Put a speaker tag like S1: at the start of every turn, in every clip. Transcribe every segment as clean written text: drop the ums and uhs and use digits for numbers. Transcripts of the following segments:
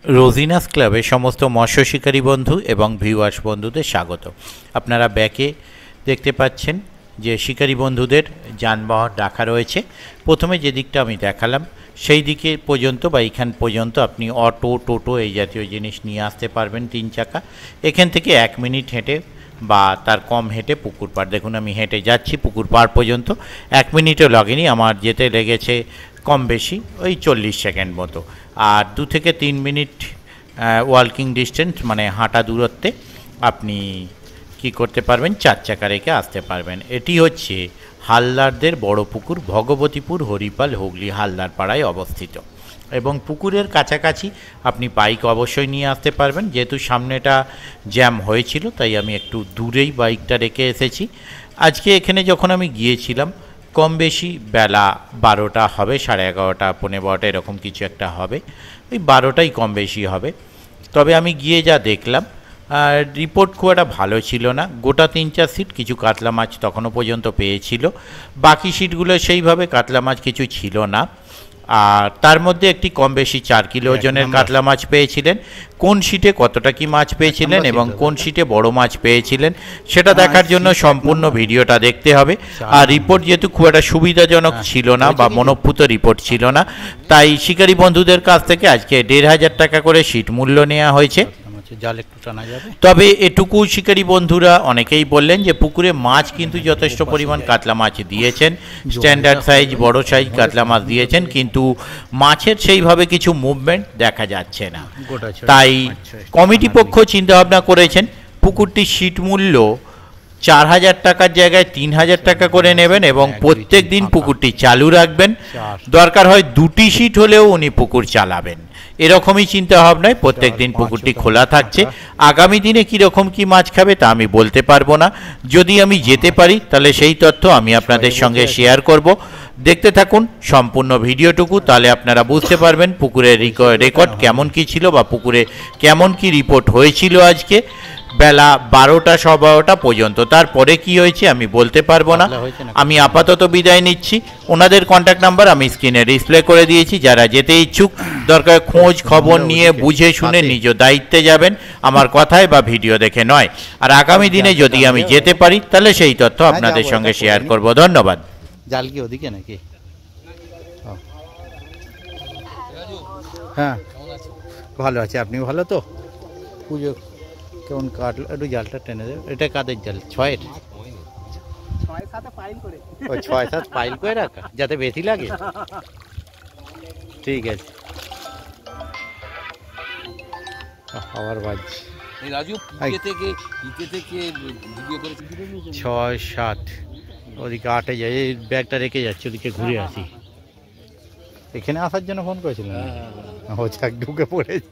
S1: রোজিনাস ক্লাবে সমস্ত মৎস্য শিকারী বন্ধু এবং ভিউয়ার্স বন্ধুদের স্বাগত। আপনারা ব্যাকে দেখতে পাচ্ছেন যে শিকারী বন্ধুদের যানবাহন রাখা রয়েছে। প্রথমে যে দিকটা আমি দেখালাম সেই দিকে পর্যন্ত বা এইখান পর্যন্ত আপনি অটো, টোটো এই জাতীয় জিনিস নিয়ে আসতে পারবেন 3 চাকা। এখান থেকে 1 মিনিট হেঁটে বা তার কম হেঁটে পুকুর পাড়, দেখুন আমি হেঁটে যাচ্ছি পুকুর পাড় পর্যন্ত, 1 মিনিটও লাগেনি, আমার যেতে লেগেছে কম বেশি ওই 40 সেকেন্ড মতো। আর 2 থেকে 3 মিনিট ওয়াকিং ডিস্টেন্স মানে হাঁটা দূরত্বে আপনি কি করতে পারবেন, 4 চাকা রেখে আসতে পারবেন। এটি হচ্ছে হালদারদের বড় পুকুর, ভগবতীপুর, হরিপাল, হুগলি হালদার পাড়ায় অবস্থিত। এবং পুকুরের কাছাকাছি আপনি বাইক অবশ্যই নিয়ে আসতে পারবেন। যেহেতু সামনেটা জ্যাম হয়েছিল তাই আমি একটু দূরেই বাইকটা রেখে এসেছি। আজকে এখানে যখন আমি গিয়েছিলাম কম বেশি বেলা 12টা হবে, 11:30, 12:15 এরকম কিছু একটা হবে, ওই 12টাই কম বেশি হবে। তবে আমি গিয়ে যা দেখলাম রিপোর্ট খুব একটা ভালো ছিল না। গোটা 3-4 সিট কিছু কাতলা মাছ তখনও পর্যন্ত পেয়েছিল, বাকি সিটগুলো সেইভাবে কাতলা মাছ কিছু ছিল না। আর তার মধ্যে একটি কম বেশি 4 কিলো ওজনের কাতলা মাছ পেয়েছিলেন। কোন সিটে কতটা কি মাছ পেয়েছিলেন এবং কোন সিটে বড় মাছ পেয়েছিলেন সেটা দেখার জন্য সম্পূর্ণ ভিডিওটা দেখতে হবে। আর রিপোর্ট যেহেতু খুব একটা সুবিধাজনক ছিল না বা মনোপুত রিপোর্ট ছিল না, তাই শিকারী বন্ধুদের কাছ থেকে আজকে 1,500 টাকা করে সিট মূল্য নেওয়া হয়েছে।
S2: জাল একটু টানা যাবে।
S1: তবে এটুকু শিকারী বন্ধুরা অনেকেই বললেন যে পুকুরে মাছ কিন্তু যথেষ্ট পরিমাণ কাতলা মাছ দিয়েছেন, স্ট্যান্ডার্ড সাইজ বড় সাইজ কাতলা মাছ দিয়েছেন, কিন্তু মাছের সেইভাবে কিছু মুভমেন্ট দেখা যাচ্ছে না। তাই কমিটি পক্ষ চিন্তাভাবনা করেছেন পুকুরটির সিট মূল্য 4,000 টাকার জায়গায় 3,000 টাকা করে নেবেন এবং প্রত্যেক দিন পুকুরটি চালু রাখবেন। দরকার হয় 2টি সিট হলেও উনি পুকুর চালাবেন, এরকমই চিন্তা ভাবনায় প্রত্যেক দিন পুকুরটি খোলা থাকছে। আগামী দিনে কীরকম কি মাছ খাবে তা আমি বলতে পারবো না। যদি আমি যেতে পারি তাহলে সেই তথ্য আমি আপনাদের সঙ্গে শেয়ার করব। দেখতে থাকুন সম্পূর্ণ ভিডিওটুকু, তাহলে আপনারা বুঝতে পারবেন পুকুরের রেকর্ড কেমন কি ছিল বা পুকুরে কেমন কি রিপোর্ট হয়েছিল আজকে বেলা 12টা 12:15 পর্যন্ত। তারপরে কি হয়েছে আমি বলতে পারবো না। আমি আপাতত বিদায় নিচ্ছি। ওনাদের কন্ট্যাক্ট নাম্বার আমি স্ক্রিনে ডিসপ্লে করে দিয়েছি। যারা যেতে ইচ্ছুক দরকার খোঁজ খবর নিয়ে বুঝে শুনে নিজ দায়িত্বে যাবেন, আমার কথায় বা ভিডিও দেখে নয়। আর আগামী দিনে যদি আমি যেতে পারি তাহলে সেই তথ্য আপনাদের সঙ্গে শেয়ার করব। ধন্যবাদ।
S2: জাল কি ওদিকে নাকি? হ্যাঁ ভালো আছে, আপনি ভালো তো? পুজো কেমন কাটলো? একটু জালটা টেনে দেবে। এটা কাদের জাল? 6-এর? 6-7 পাইল করে রাখা যাতে বেশি লাগে। ঠিক আছে। আবার বাজছে 6-7, ওদিকে 8-এ যাই। এই ব্যাগটা রেখে যাচ্ছে, ওদিকে ঘুরে আসি। এখানে আসার জন্য ফোন করেছিলেন? ও চাক ঢুকে পড়েছে,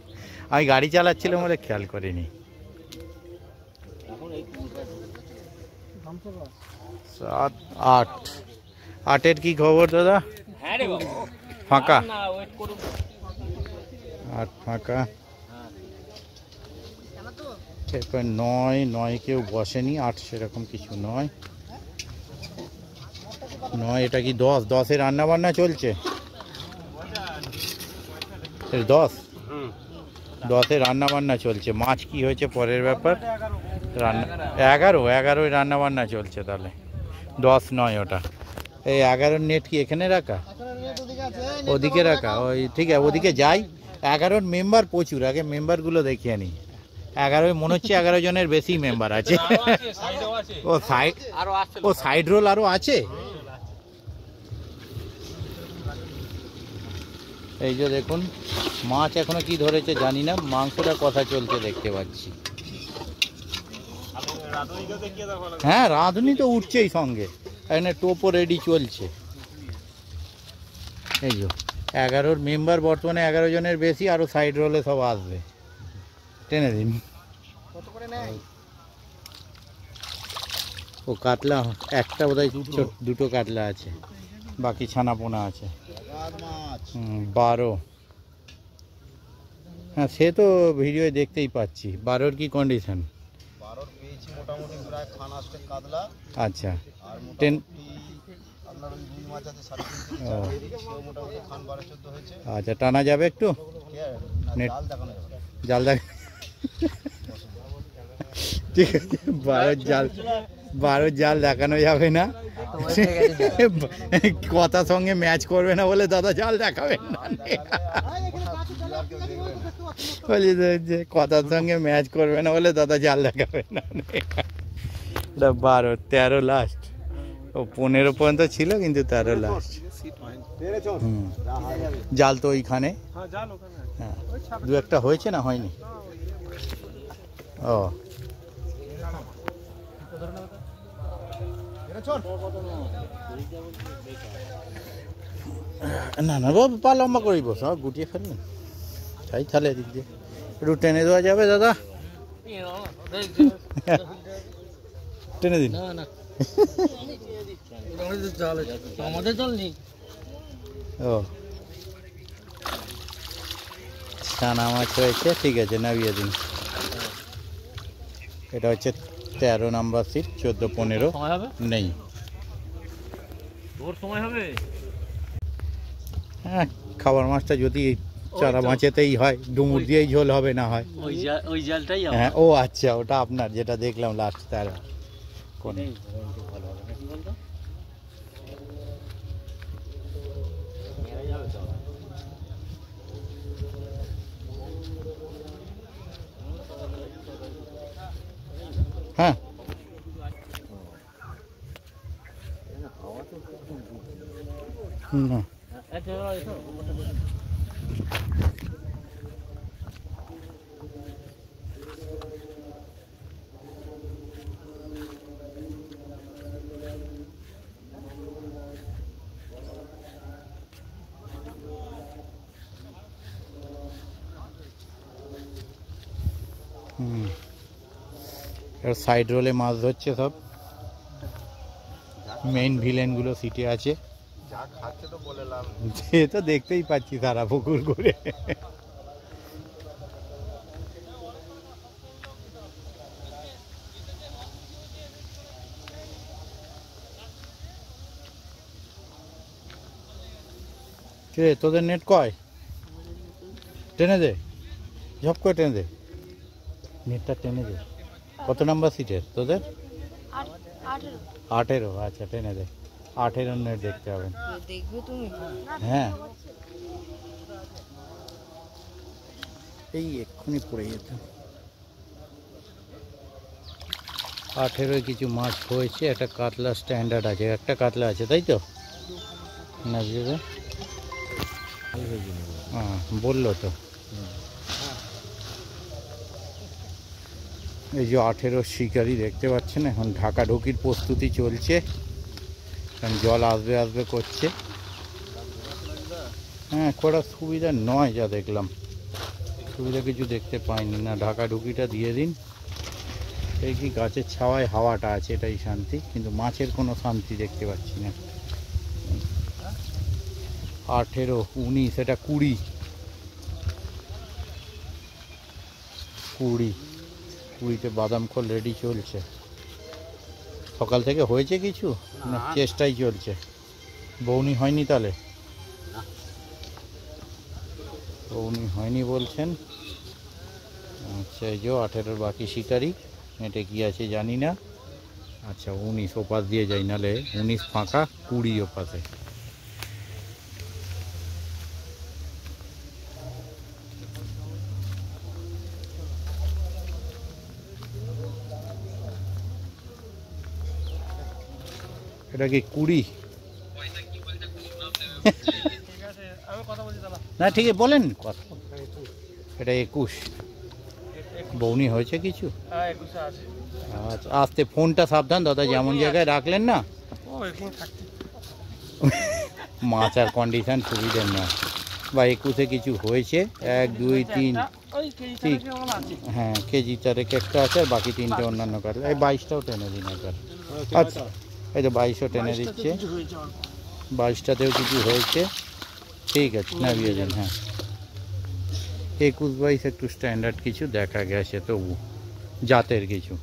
S2: আমি গাড়ি চালাচ্ছিলাম বলে খেয়াল করিনি। 7-8, 8-এর কি খবর দাদা? ফাঁকা? 8 ফাঁকা। 9 কেউ বসেনি, 8 সেরকম কিছু নয়। 9 এটা কি 10-10-এর রান্না বান্না চলছে? 10-10-এর রান্না বান্না চলছে। মাছ কি হয়েছে পরের ব্যাপার। রান্না 11-11 রান্না বান্না চলছে, তাহলে 10 নয় ওটা। এই 11 নেট কি এখানে রাখা? ওদিকে রাখা। ওই ঠিক আছে, ওদিকে যাই। 11 মেম্বার প্রচুর, আগে মেম্বারগুলো দেখিয়ে নিই। 11 মনে হচ্ছে 11 জনের বেশি মেম্বার আছে। ও সাইড রোল আরও আছে। এই যে দেখুন মাছ এখনো কি ধরেছে জানি না, মাংসটা কথা চলছে দেখতে পাচ্ছি। হ্যাঁ রাঁধুনি তো উঠছেই সঙ্গে, এখানে টোপও রেডি চলছে। এই যে 11 মেম্বার বর্তমানে 11 জনের বেশি, আরও সাইড রোলে সব আসবে। টেনে দিন। ও কাতলা একটা বোধহয়, দুটো কাতলা আছে, বাকি ছানাপোনা আছে। 12, হ্যাঁ সে তো ভিডিও দেখতেই পাচ্ছি। 12-এর কি কন্ডিশন? 12 পেয়েছি মোটামুটি প্রায় খান আসতে কাতলা। আচ্ছা। 10
S3: আপনার ওই রুই মাছ আছে 3.5
S2: ও।
S3: কেজি, সেও মোটামুটি খান 12-14 হয়েছে।
S2: আচ্ছা, টানা যাবে একটু
S3: না,
S2: নেট।
S3: জাল দেখানো যাবে না।
S2: জাল দেখ, ঠিক আছে, 12 জাল দেখানো যাবে না, কথা সঙ্গে ম্যাচ করবে না বলে দাদা জাল দেখাবেন না। বলি যে কথার সঙ্গে ম্যাচ করবে না বলে দাদা জাল দেখাবেন না। এটা 12, 13 লাস্ট, ও 15 পর্যন্ত ছিল কিন্তু 13 লাস্ট। জাল তো ওইখানে, হ্যাঁ, দু একটা হয়েছে না হয়নি? ও, না না বাবা, পা লম্বা করিব, সব গুটিয়ে ফেলবেন, তাই তাহলে এদিক দিয়ে একটু টেনে দেওয়া যাবে দাদা, টেনে দিন।
S4: আমাদের জল নেই।
S2: ও, ছানা মাছ হয়েছে, ঠিক আছে, নামিয়ে দিন। এটা হচ্ছে 13 নাম্বার সিট, 14-15
S4: সময় হবে,
S2: নেই।
S4: তোর সময় হবে।
S2: হ্যাঁ, খাবার মাছটা যদি চারা মাছেতেই হয়, ডুমুর দিয়েই ঝোল হবে না হয়।
S4: ওই জালটাই
S2: হ্যাঁ, ও আচ্ছা, ওটা আপনার যেটা দেখলাম লাস্ট, তার কোন
S4: ভালো হবে নাকি বলতো?
S2: হ্যাঁ, না সাইড রোলে মাছ ধরছে সব, মেইন ভিলেনগুলো সিটে আছে,
S3: যা খাচ্ছে তো বলে লাভ নেই।
S2: সে তো দেখতেই পাচ্ছি সারা পুকুর করে। কে তোদের নেট কয়? টেনে দে, ঝপ করে টেনে দে, নেটটা টেনে দে। কত নাম্বার সিটের তোদের? 18। আচ্ছা, টেনে দে, 18 নেট দেখতে হবে।
S5: দেখবে তুমি?
S2: হ্যাঁ, এই এক্ষুনি পড়ে যেত। 18 কিছু মাছ হয়েছে, একটা কাতলা স্ট্যান্ডার্ড আছে, একটা কাতলা আছে, তাই তো না? বুঝবে, হ্যাঁ বললো তো। এই যে 18 শিকারি দেখতে পাচ্ছেন, এখন ঢাকা ঢুকির প্রস্তুতি চলছে, কারণ জল আসবে আসবে করছে। হ্যাঁ, করা সুবিধা নয়, যা দেখলাম সুবিধা কিছু দেখতে পাইনি না। ঢাকা ঢুকিটা দিয়ে দিন, এই কি গাছের ছাওয়ায় হাওয়াটা আছে, এটাই শান্তি, কিন্তু মাছের কোনো শান্তি দেখতে পাচ্ছি না। 18, 19, এটা 20, 20তে বাদাম খোল রেডি চলছে। সকাল থেকে হয়েছে কিছু না, চেষ্টাই চলছে। বৌনি হয়নি তাহলে? বৌনি হয়নি বলছেন। আচ্ছা, এই যে 18 বাকি শিকারি, এটা কি আছে জানি না। আচ্ছা, 19 ওপাশ দিয়ে যাই, নাহলে 19 ফাঁকা, 20 ওপাশে। এটা কি 20? না ঠিক আছে, বলেন কথা। এটা 21। বৌনি হয়েছে কিছু? আচ্ছা, আস্তে, ফোনটা সাবধান দাদা, যেমন জায়গায় রাখলেন না, মাছ আর কন্ডিশন সুবিধা না। বা 21-এ কিছু হয়েছে, 1, 2, 3, ঠিক, হ্যাঁ, কেজি চারেক একটা আছে, আর বাকি 3টে অন্যান্য কাটলে। এই 22টাও টেনে দিন একবার। আচ্ছা, এই তো 22ও টেনে দিচ্ছে, 22টাতেও কিছু হয়েছে, ঠিক আছে, নামিয়ে দিন। হ্যাঁ, 21, 22 একটু স্ট্যান্ডার্ড কিছু দেখা গেছে, তবু জাতের কিছু,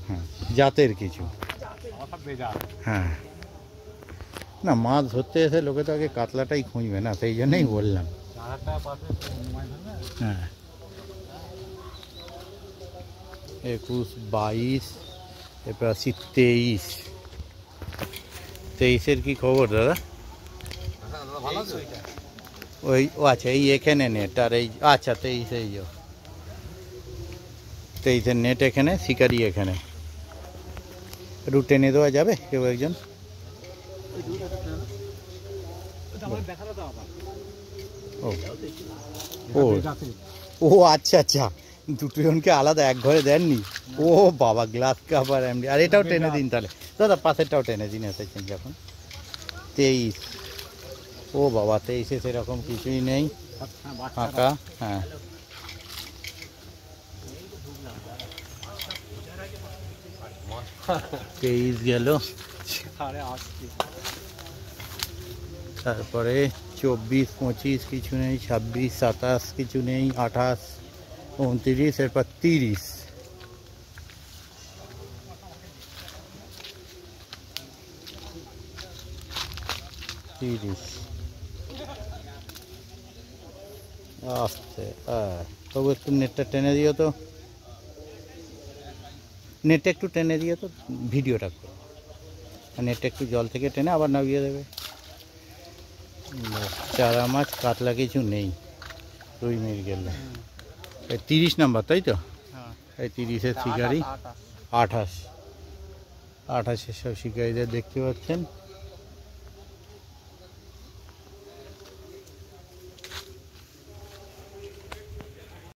S2: হ্যাঁ জাতের কিছু, হ্যাঁ না মাছ ধরতে এসে লোকে তো আগে কাতলাটাই খুঁজবে না, সেই জন্যই বললাম। হ্যাঁ 21, 22, এরপর আসছি 23। 23-এর কি খবর দাদা? ওই ও আচ্ছা, এই এখানে নেট, আর এই আচ্ছা 23 এই 23-এর নেট এখানে, শিকারি এখানে। একটু টেনে দেওয়া যাবে কেউ একজন? ও ও ও আচ্ছা আচ্ছা, দুটো জনকে আলাদা এক ঘরে দেননি? ও বাবা, গ্লাস কাপ আর এমনি। আর এটাও টেনে দিন তাহলে দাদা, পাশেরটাও টেনে দিন এসেছেন যখন। 23, ও বাবা 23-এ সেরকম কিছুই নেই, ফাঁকা। হ্যাঁ 23 গেল, তারপরে 24, 25 কিছু নেই, 26, 27 কিছু নেই, 28, 29, এরপর 30। আস্তে, তবু একটু নেটটা টেনে দিও তো, নেটটা একটু টেনে দিও তো, ভিডিওটা করে। নেটটা একটু জল থেকে টেনে আবার নামিয়ে দেবে। চারা মাছ কাতলা কিছু নেই, রুই মৃগেল। এই 30 নাম্বার তাই তো? এই 30-এর শিকারি। 28 সব শিকারিদের দেখতে পাচ্ছেন।